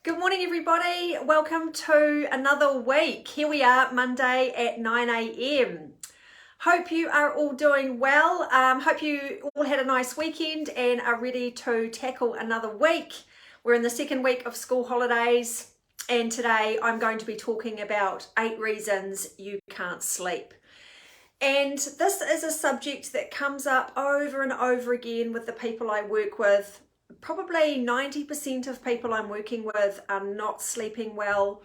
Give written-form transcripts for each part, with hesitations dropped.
Good morning, everybody. Welcome to another week. Here we are, Monday at 9 a.m. Hope you are all doing well. Hope you all had a nice weekend and are ready to tackle another week. We're in the second week of school holidays, and today I'm going to be talking about 8 reasons you can't sleep. And this is a subject that comes up over and over again with the people I work with. Probably 90% of people I'm working with are not sleeping well.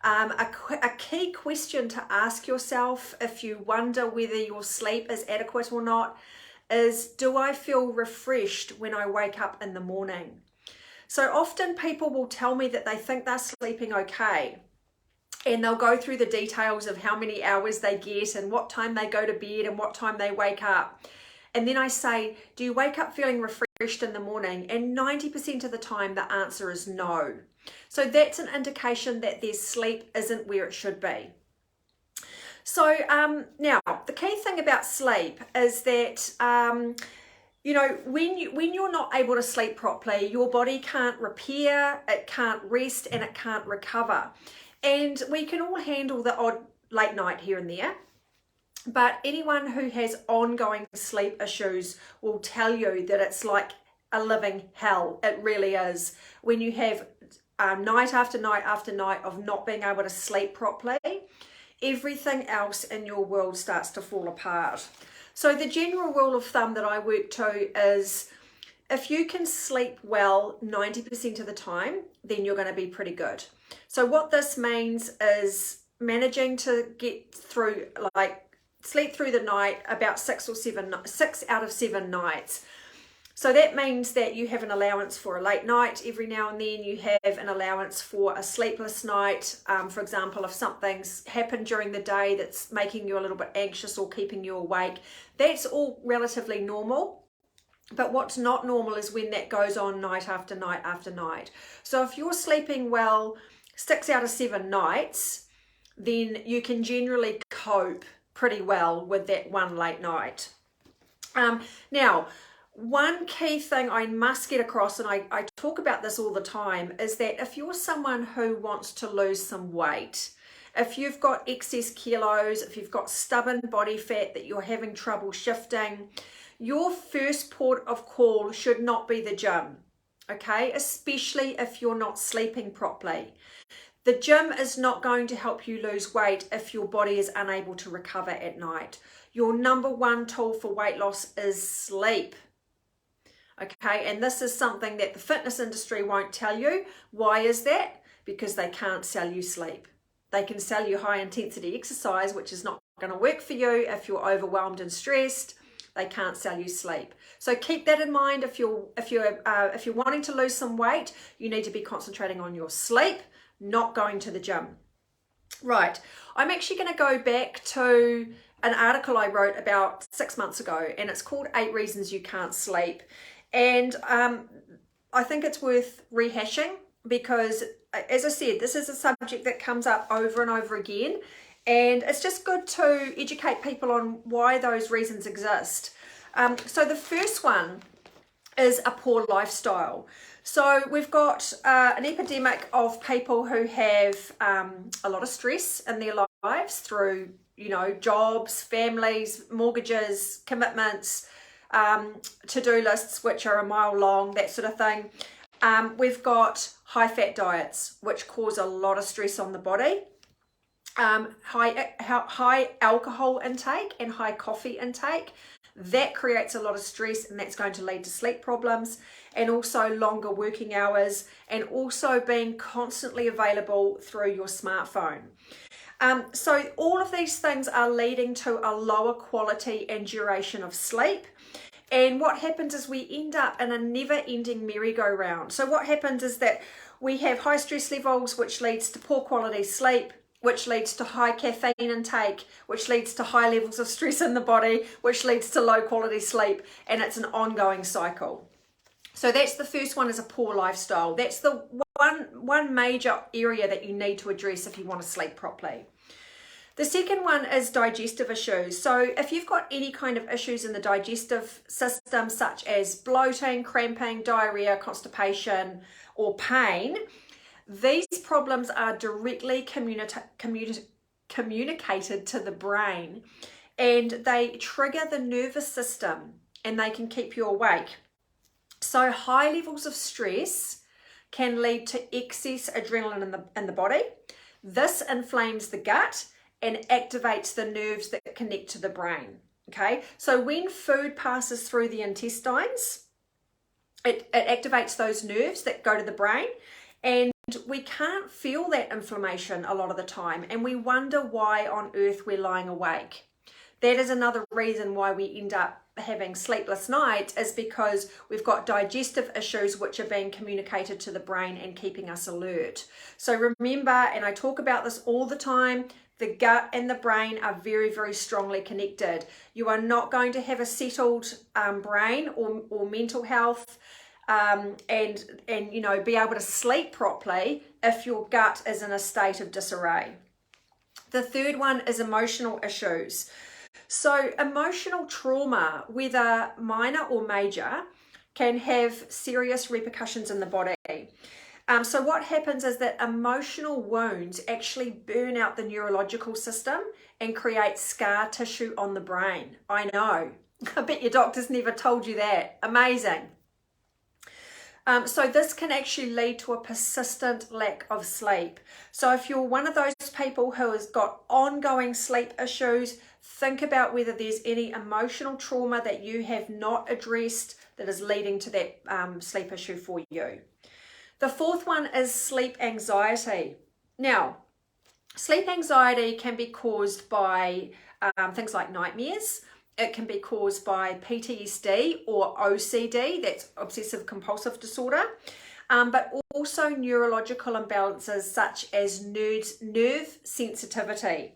A key question to ask yourself if you wonder whether your sleep is adequate or not is, do I feel refreshed when I wake up in the morning? So often people will tell me that they think they're sleeping okay, and they'll go through the details of how many hours they get and what time they go to bed and what time they wake up. And then I say, do you wake up feeling refreshed in the morning? And 90% of the time, the answer is no. So that's an indication that their sleep isn't where it should be. So now, the key thing about sleep is that, when you're not able to sleep properly, your body can't repair, it can't rest, and it can't recover. And we can all handle the odd late night here and there. But anyone who has ongoing sleep issues will tell you that it's like a living hell. It really is. When you have night after night after night of not being able to sleep properly, everything else in your world starts to fall apart. So the general rule of thumb that I work to is, if you can sleep well 90% of the time, then you're going to be pretty good. So what this means is managing to get through, sleep through the night about 6 out of 7 nights. So that means that you have an allowance for a late night every now and then. You have an allowance for a sleepless night. For example, if something's happened during the day that's making you a little bit anxious or keeping you awake, that's all relatively normal. But what's not normal is when that goes on night after night after night. So if you're sleeping well 6 out of 7 nights, then you can generally cope pretty well with that one late night. Now, one key thing I must get across, and I talk about this all the time, is that if you're someone who wants to lose some weight, if you've got excess kilos, if you've got stubborn body fat that you're having trouble shifting, your first port of call should not be the gym, okay? Especially if you're not sleeping properly. The gym is not going to help you lose weight if your body is unable to recover at night. Your number one tool for weight loss is sleep. Okay, and this is something that the fitness industry won't tell you. Why is that? Because they can't sell you sleep. They can sell you high intensity exercise, which is not going to work for you if you're overwhelmed and stressed. They can't sell you sleep. So keep that in mind. If you're wanting to lose some weight, you need to be concentrating on your sleep, not going to the gym. Right, I'm actually going to go back to an article I wrote about 6 months ago, and it's called 8 Reasons You Can't Sleep. And I think it's worth rehashing because, as I said, this is a subject that comes up over and over again, and it's just good to educate people on why those reasons exist. So the first one is a poor lifestyle. So we've got an epidemic of people who have a lot of stress in their lives through, jobs, families, mortgages, commitments, to-do lists which are a mile long, that sort of thing. We've got high-fat diets which cause a lot of stress on the body. High alcohol intake and high coffee intake, that creates a lot of stress, and that's going to lead to sleep problems, and also longer working hours, and also being constantly available through your smartphone. So all of these things are leading to a lower quality and duration of sleep. And what happens is we end up in a never-ending merry-go-round. So what happens is that we have high stress levels, which leads to poor quality sleep, which leads to high caffeine intake, which leads to high levels of stress in the body, which leads to low quality sleep, and it's an ongoing cycle. So that's the first one, is a poor lifestyle. That's the one major area that you need to address if you want to sleep properly. The second one is digestive issues. So if you've got any kind of issues in the digestive system, such as bloating, cramping, diarrhea, constipation, or pain, These problems are directly communicated to the brain, and they trigger the nervous system and they can keep you awake. So high levels of stress can lead to excess adrenaline in the body. This inflames the gut and activates the nerves that connect to the brain. Okay, so when food passes through the intestines, it activates those nerves that go to the brain, and we can't feel that inflammation a lot of the time, and we wonder why on earth we're lying awake. That is another reason why we end up having sleepless nights, is because we've got digestive issues which are being communicated to the brain and keeping us alert. So remember, and I talk about this all the time, the gut and the brain are very, very strongly connected. You are not going to have a settled brain or mental health and you know, be able to sleep properly if your gut is in a state of disarray. The third one is emotional issues. So emotional trauma, whether minor or major, can have serious repercussions in the body. So what happens is that emotional wounds actually burn out the neurological system and create scar tissue on the brain. I know. I bet your doctors never told you that. Amazing. So this can actually lead to a persistent lack of sleep. So if you're one of those people who has got ongoing sleep issues, think about whether there's any emotional trauma that you have not addressed that is leading to that sleep issue for you. The fourth one is sleep anxiety. Now, sleep anxiety can be caused by things like nightmares. It can be caused by PTSD or OCD, that's obsessive compulsive disorder, but also neurological imbalances such as nerve sensitivity.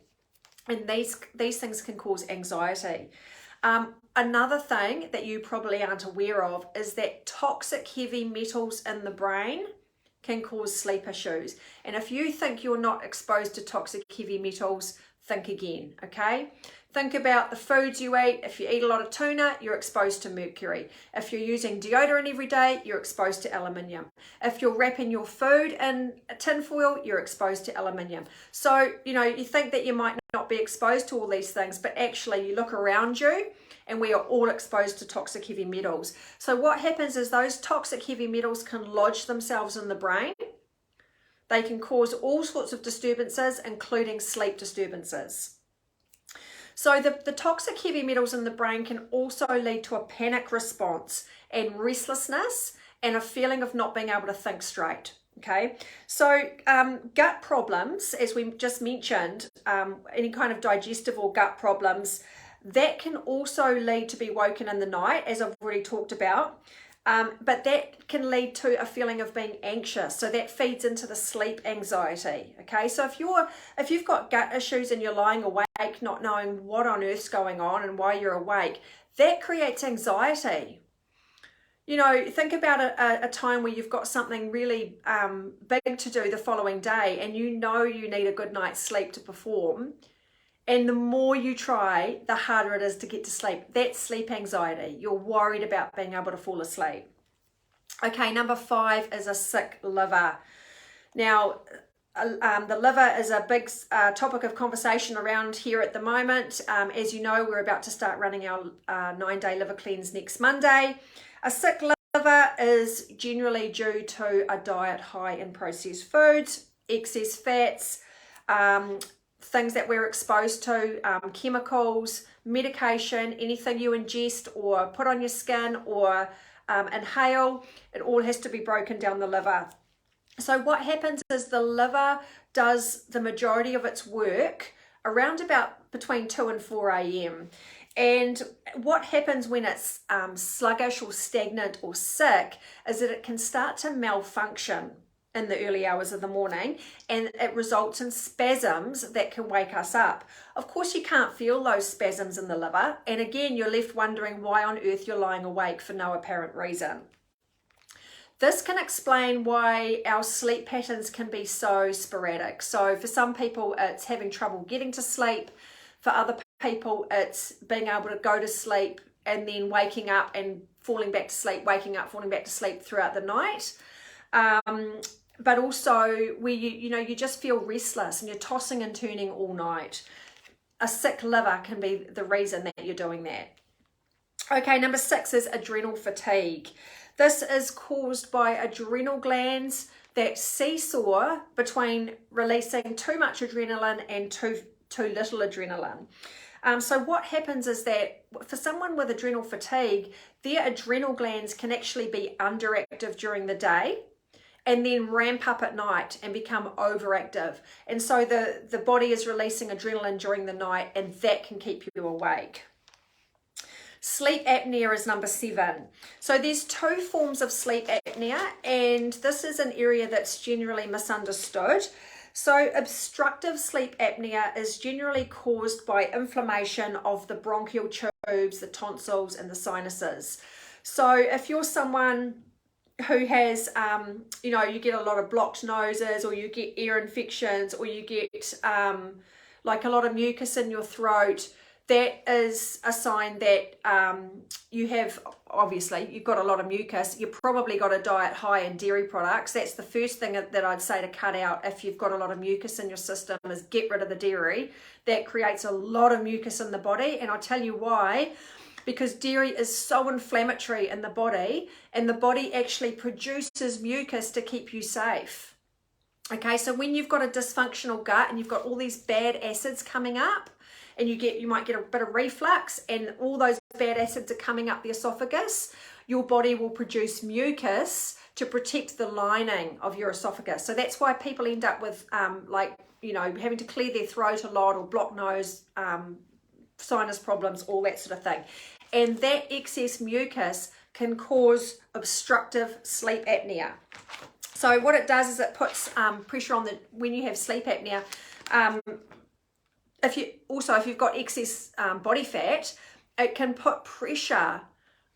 And these things can cause anxiety. Another thing that you probably aren't aware of is that toxic heavy metals in the brain can cause sleep issues. And if you think you're not exposed to toxic heavy metals, think again, okay? Think about the foods you eat. If you eat a lot of tuna, you're exposed to mercury. If you're using deodorant every day, you're exposed to aluminium. If you're wrapping your food in tinfoil, you're exposed to aluminium. So, you know, you think that you might not be exposed to all these things, but actually you look around you and we are all exposed to toxic heavy metals. So what happens is those toxic heavy metals can lodge themselves in the brain. They can cause all sorts of disturbances, including sleep disturbances. So the toxic heavy metals in the brain can also lead to a panic response and restlessness and a feeling of not being able to think straight. Okay, so gut problems, as we just mentioned, any kind of digestive or gut problems, that can also lead to be woken in the night, as I've already talked about. But that can lead to a feeling of being anxious. So that feeds into the sleep anxiety. Okay, so if you've got gut issues and you're lying awake, not knowing what on earth's going on and why you're awake, that creates anxiety. You know, think about a time where you've got something really big to do the following day and you know you need a good night's sleep to perform. And the more you try, the harder it is to get to sleep. That's sleep anxiety. You're worried about being able to fall asleep. Okay, number 5 is a sick liver. Now, the liver is a big topic of conversation around here at the moment. As you know, we're about to start running our 9-day liver cleanse next Monday. A sick liver is generally due to a diet high in processed foods, excess fats, things that we're exposed to, chemicals, medication, anything you ingest or put on your skin or inhale, it all has to be broken down the liver. So what happens is the liver does the majority of its work around about between 2 and 4 a.m. And what happens when it's sluggish or stagnant or sick is that it can start to malfunction in the early hours of the morning, and it results in spasms that can wake us up. Of course, you can't feel those spasms in the liver, and again, you're left wondering why on earth you're lying awake for no apparent reason. This can explain why our sleep patterns can be so sporadic. So for some people, it's having trouble getting to sleep. For other people, it's being able to go to sleep and then waking up and falling back to sleep, waking up, falling back to sleep throughout the night. but also where you just feel restless and you're tossing and turning all night. A sick liver can be the reason that you're doing that. Okay, number 6 is adrenal fatigue. This is caused by adrenal glands that seesaw between releasing too much adrenaline and too little adrenaline. So what happens is that for someone with adrenal fatigue, their adrenal glands can actually be underactive during the day and then ramp up at night and become overactive. And so the body is releasing adrenaline during the night, and that can keep you awake. Sleep apnea is number 7. So there's 2 forms of sleep apnea, and this is an area that's generally misunderstood. So obstructive sleep apnea is generally caused by inflammation of the bronchial tubes, the tonsils, and the sinuses. So if you're someone who has, you get a lot of blocked noses, or you get ear infections, or you get like a lot of mucus in your throat, that is a sign that you've got a lot of mucus. You've probably got a diet high in dairy products. That's the first thing that I'd say to cut out if you've got a lot of mucus in your system, is get rid of the dairy. That creates a lot of mucus in the body, and I'll tell you why. Because dairy is so inflammatory in the body, and the body actually produces mucus to keep you safe. Okay, so when you've got a dysfunctional gut and you've got all these bad acids coming up, and you might get a bit of reflux, and all those bad acids are coming up the esophagus, your body will produce mucus to protect the lining of your esophagus. So that's why people end up with having to clear their throat a lot, or blocked nose, sinus problems, all that sort of thing. And that excess mucus can cause obstructive sleep apnea. So what it does is it puts pressure on when you have sleep apnea. If you've got excess body fat, it can put pressure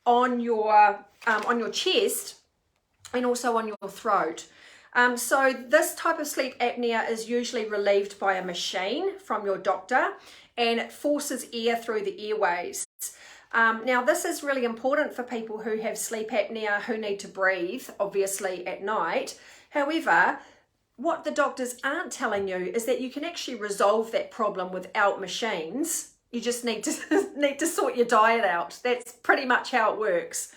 on your chest and also on your throat. So this type of sleep apnea is usually relieved by a machine from your doctor, and it forces air through the airways. Now, this is really important for people who have sleep apnea, who need to breathe, obviously, at night. However, what the doctors aren't telling you is that you can actually resolve that problem without machines. You just need to sort your diet out. That's pretty much how it works.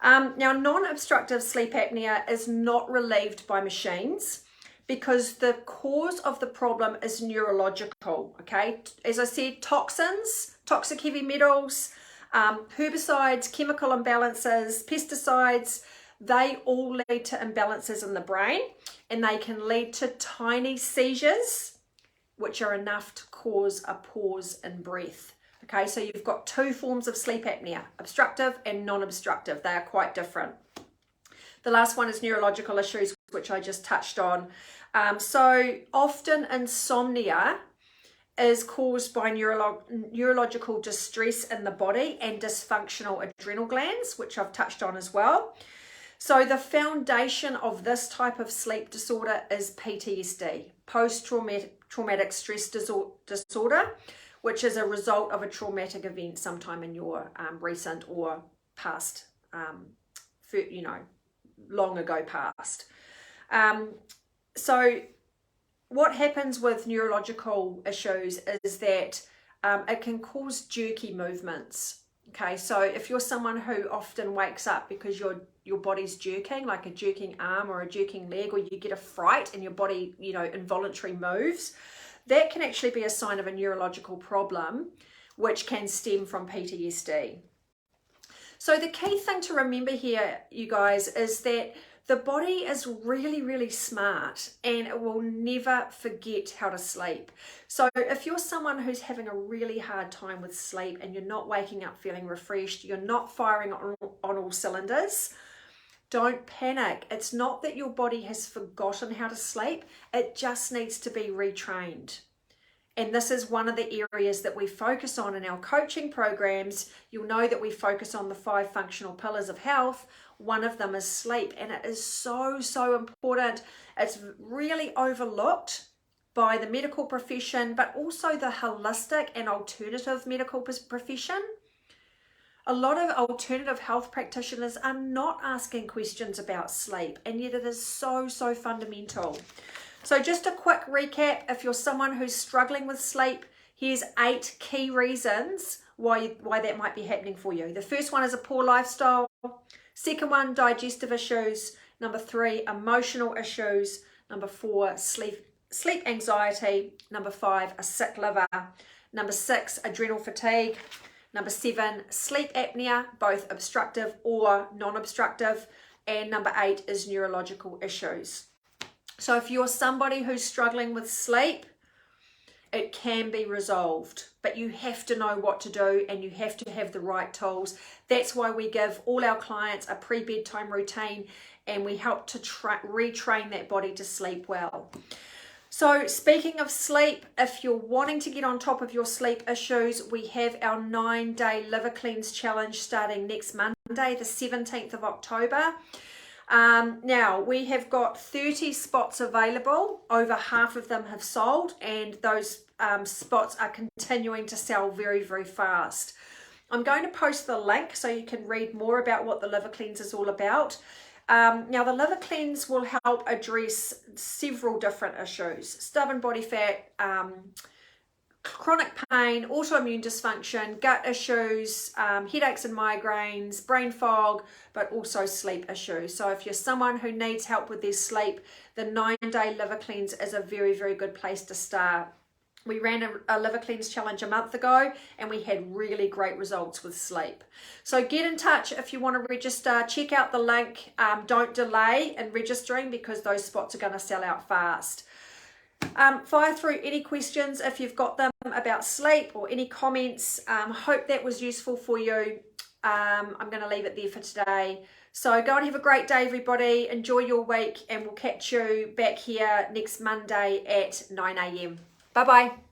Now, non-obstructive sleep apnea is not relieved by machines, because the cause of the problem is neurological, okay? As I said, toxins, toxic heavy metals, herbicides, chemical imbalances, pesticides, they all lead to imbalances in the brain, and they can lead to tiny seizures, which are enough to cause a pause in breath. Okay, so you've got 2 forms of sleep apnea, obstructive and non-obstructive. They are quite different. The last one is neurological issues, which I just touched on. So often insomnia is caused by neurological distress in the body and dysfunctional adrenal glands, which I've touched on as well. So the foundation of this type of sleep disorder is PTSD, post-traumatic stress disorder, which is a result of a traumatic event sometime in your recent or past, long ago past. So what happens with neurological issues is that it can cause jerky movements. Okay, so if you're someone who often wakes up because your body's jerking, like a jerking arm or a jerking leg, or you get a fright and your body, involuntary moves, that can actually be a sign of a neurological problem, which can stem from PTSD. So the key thing to remember here, you guys, is that the body is really, really smart, and it will never forget how to sleep. So if you're someone who's having a really hard time with sleep and you're not waking up feeling refreshed, you're not firing on all cylinders, don't panic. It's not that your body has forgotten how to sleep. It just needs to be retrained. And this is one of the areas that we focus on in our coaching programs. You'll know that we focus on the 5 functional pillars of health. One of them is sleep, and it is so, so important. It's really overlooked by the medical profession, but also the holistic and alternative medical profession. A lot of alternative health practitioners are not asking questions about sleep, and yet it is so, so fundamental. So just a quick recap, if you're someone who's struggling with sleep, here's 8 key reasons why that might be happening for you. The first one is a poor lifestyle. Second one, digestive issues. Number 3, emotional issues. Number 4, sleep anxiety. Number 5, a sick liver. Number 6, adrenal fatigue. Number 7, sleep apnea, both obstructive or non-obstructive. And number 8 is neurological issues. So if you're somebody who's struggling with sleep, it can be resolved, but you have to know what to do and you have to have the right tools. That's why we give all our clients a pre-bedtime routine, and we help to retrain that body to sleep well. So speaking of sleep, if you're wanting to get on top of your sleep issues, we have our 9-day liver cleanse challenge starting next Monday, the 17th of October. Now we have got 30 spots available. Over half of them have sold, and those spots are continuing to sell very, very fast. I'm going to post the link so you can read more about what the liver cleanse is all about. Now the liver cleanse will help address several different issues: stubborn body fat, chronic pain, autoimmune dysfunction, gut issues, headaches and migraines, brain fog, but also sleep issues. So if you're someone who needs help with their sleep, the 9-day liver cleanse is a very, very good place to start. We ran a liver cleanse challenge a month ago, and we had really great results with sleep. So get in touch if you want to register. Check out the link. Don't delay in registering, because those spots are going to sell out fast. Fire through any questions if you've got them about sleep, or any comments. Hope that was useful for you. I'm going to leave it there for today. So go and have a great day, everybody. Enjoy your week, and we'll catch you back here next Monday at 9 a.m. Bye-bye.